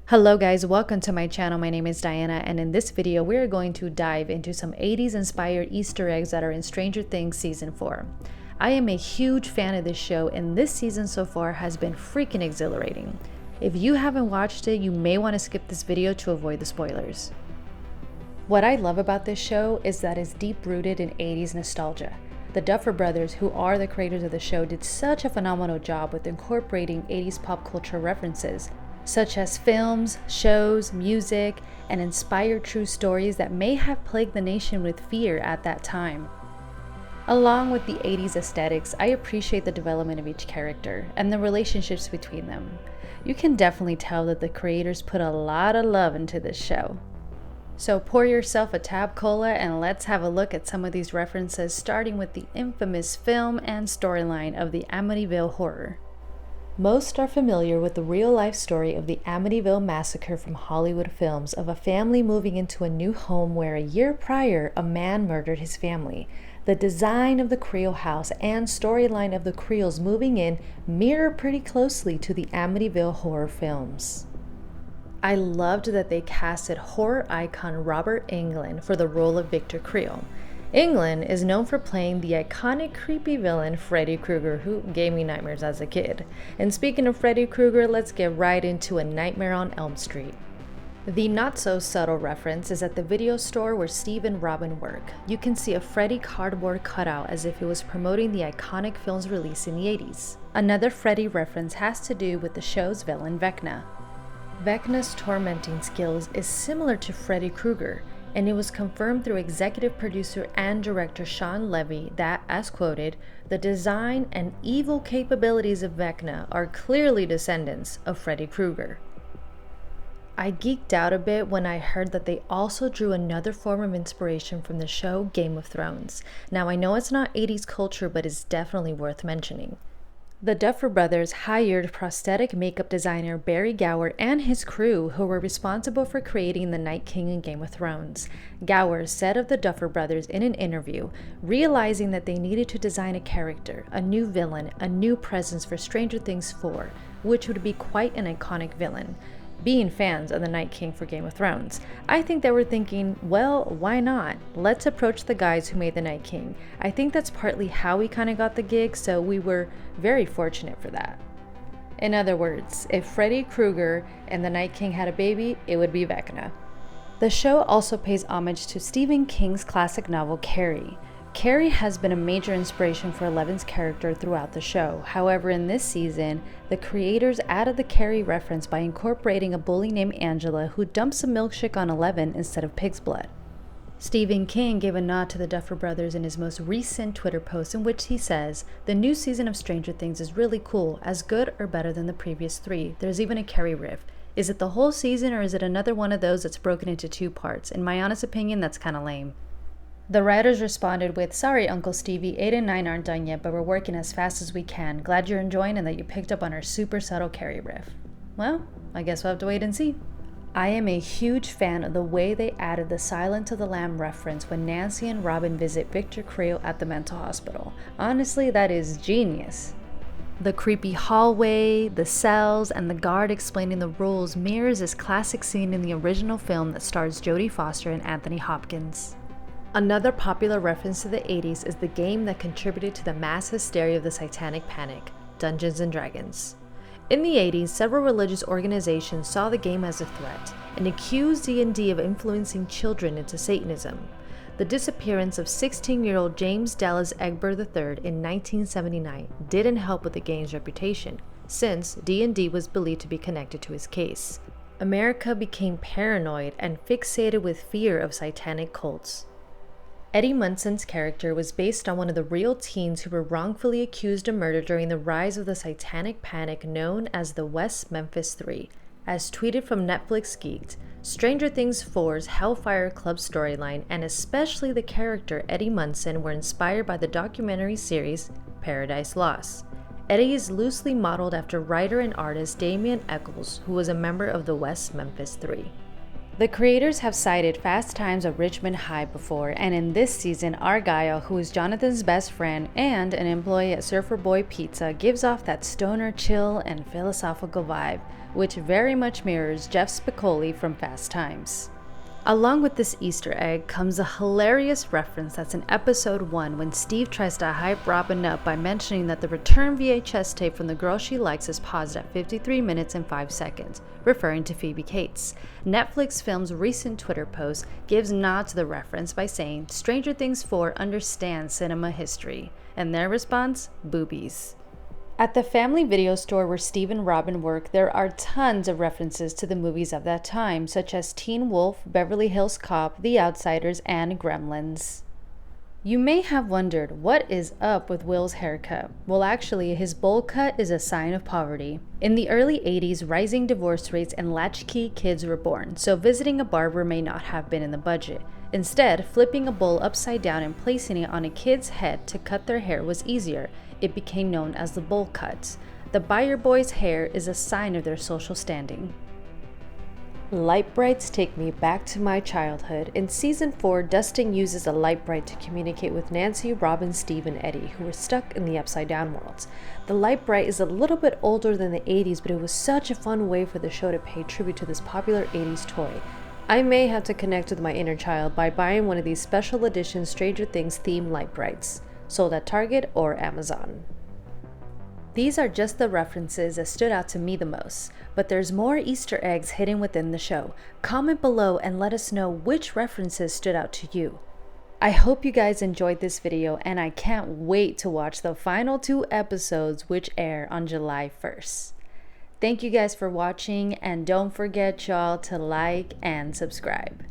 Hello guys, welcome to my channel. My name is Diana, and in this video we're going to dive into some 80s inspired Easter eggs that are in Stranger Things season 4. I am a huge fan of this show, and this season so far has been freaking exhilarating. If you haven't watched it, you may want to skip this video to avoid the spoilers. What I love about this show is that it's deep rooted in 80s nostalgia. The Duffer Brothers, who are the creators of the show, did such a phenomenal job with incorporating 80s pop culture references, such as films, shows, music, and inspired true stories that may have plagued the nation with fear at that time. Along with the 80s aesthetics, I appreciate the development of each character and the relationships between them. You can definitely tell that the creators put a lot of love into this show. So pour yourself a tab cola and let's have a look at some of these references, starting with the infamous film and storyline of the Amityville Horror. Most are familiar with the real-life story of the Amityville Massacre from Hollywood films of a family moving into a new home where a year prior a man murdered his family. The design of the Creel house and storyline of the Creels moving in mirror pretty closely to the Amityville Horror films. I loved that they casted horror icon Robert Englund for the role of Victor Creel. Englund is known for playing the iconic creepy villain Freddy Krueger, who gave me nightmares as a kid. And speaking of Freddy Krueger, let's get right into A Nightmare on Elm Street. The not-so-subtle reference is at the video store where Steve and Robin work. You can see a Freddy cardboard cutout as if it was promoting the iconic film's release in the 80s. Another Freddy reference has to do with the show's villain Vecna. Vecna's tormenting skills is similar to Freddy Krueger, and it was confirmed through executive producer and director Sean Levy that, as quoted, the design and evil capabilities of Vecna are clearly descendants of Freddy Krueger. I geeked out a bit when I heard that they also drew another form of inspiration from the show Game of Thrones. Now I know it's not 80s culture, but it's definitely worth mentioning. The Duffer Brothers hired prosthetic makeup designer Barry Gower and his crew, who were responsible for creating the Night King in Game of Thrones. Gower said of the Duffer Brothers in an interview, realizing that they needed to design a character, a new villain, a new presence for Stranger Things 4, which would be quite an iconic villain. Being fans of the Night King for Game of Thrones, I think they were thinking, well, why not? Let's approach the guys who made the Night King. I think that's partly how we kind of got the gig, so we were very fortunate for that. In other words, if Freddy Krueger and the Night King had a baby, it would be Vecna. The show also pays homage to Stephen King's classic novel Carrie. Carrie has been a major inspiration for Eleven's character throughout the show. However, in this season, the creators added the Carrie reference by incorporating a bully named Angela who dumps a milkshake on Eleven instead of pig's blood. Stephen King gave a nod to the Duffer Brothers in his most recent Twitter post, in which he says, "The new season of Stranger Things is really cool, as good or better than the previous 3. There's even a Carrie riff. Is it the whole season, or is it another one of those that's broken into 2 parts? In my honest opinion, that's kinda lame." The writers responded with, "Sorry, Uncle Stevie, 8 and 9 aren't done yet, but we're working as fast as we can. Glad you're enjoying and that you picked up on our super subtle Carrie riff." Well, I guess we'll have to wait and see. I am a huge fan of the way they added the Silence of the Lamb reference when Nancy and Robin visit Victor Creel at the mental hospital. Honestly, that is genius. The creepy hallway, the cells, and the guard explaining the rules mirrors this classic scene in the original film that stars Jodie Foster and Anthony Hopkins. Another popular reference to the 80s is the game that contributed to the mass hysteria of the Satanic Panic, Dungeons & Dragons. In the 80s, several religious organizations saw the game as a threat and accused D&D of influencing children into Satanism. The disappearance of 16-year-old James Dallas Egbert III in 1979 didn't help with the game's reputation, since D&D was believed to be connected to his case. America became paranoid and fixated with fear of satanic cults. Eddie Munson's character was based on one of the real teens who were wrongfully accused of murder during the rise of the Satanic Panic known as the West Memphis 3. As tweeted from Netflix Geeked, Stranger Things 4's Hellfire Club storyline and especially the character Eddie Munson were inspired by the documentary series Paradise Lost. Eddie is loosely modeled after writer and artist Damien Echols, who was a member of the West Memphis 3. The creators have cited Fast Times at Richmond High before, and in this season, Argyle, who is Jonathan's best friend and an employee at Surfer Boy Pizza, gives off that stoner chill and philosophical vibe, which very much mirrors Jeff Spicoli from Fast Times. Along with this Easter egg comes a hilarious reference that's in episode 1 when Steve tries to hype Robin up by mentioning that the return VHS tape from The Girl She Likes is paused at 53 minutes and 5 seconds, referring to Phoebe Cates. Netflix Film's recent Twitter post gives nod to the reference by saying Stranger Things 4 understands cinema history, and their response, boobies. At the family video store where Steve and Robin work, there are tons of references to the movies of that time, such as Teen Wolf, Beverly Hills Cop, The Outsiders, and Gremlins. You may have wondered, what is up with Will's haircut? Well, actually, his bowl cut is a sign of poverty. In the early 80s, rising divorce rates and latchkey kids were born, so visiting a barber may not have been in the budget. Instead, flipping a bowl upside down and placing it on a kid's head to cut their hair was easier. It became known as the bowl cut. The buyer boy's hair is a sign of their social standing. Light brights take me back to my childhood. In season 4, Dustin uses a light bright to communicate with Nancy, Robin, Steve, and Eddie, who were stuck in the upside down worlds. The light bright is a little bit older than the 80s, but it was such a fun way for the show to pay tribute to this popular 80s toy. I may have to connect with my inner child by buying one of these special edition Stranger Things themed light brights, sold at Target or Amazon. These are just the references that stood out to me the most, but there's more Easter eggs hidden within the show. Comment below and let us know which references stood out to you. I hope you guys enjoyed this video, and I can't wait to watch the final 2 episodes which air on July 1st. Thank you guys for watching, and don't forget y'all to like and subscribe.